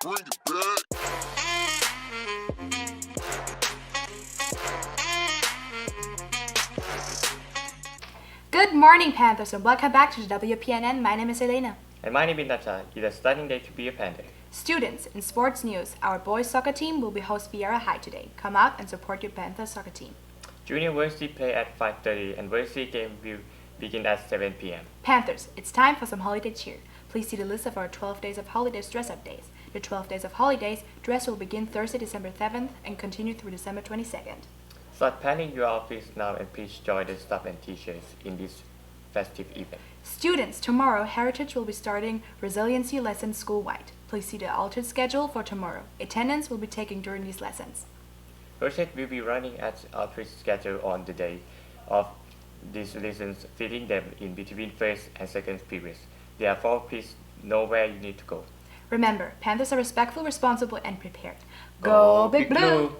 Bring it back. Good morning, Panthers, and welcome back to the WPNN. My name is Elena. And my name is Nata. It's a stunning day to be a Panther. Students, in sports news, our boys soccer team will be host Viera High today. Come out and support your Panthers soccer team. Junior varsity play at 5:30 and varsity game will begin at 7 p.m. Panthers, it's time for some holiday cheer. Please see the list of our 12 days of holidays dress-up days. The 12 days of holidays dress will begin Thursday, December 7th and continue through December 22nd. Start planning your outfits now and please join the staff and teachers in this festive event. Students, tomorrow Heritage will be starting resiliency lessons school-wide. Please see the altered schedule for tomorrow. Attendance will be taken during these lessons. Rosette will be running at altered schedule on the day of these lessons, fitting them in between first and second periods. Therefore, please know where you need to go. Remember, Panthers are respectful, responsible, and prepared. Go Big Blue!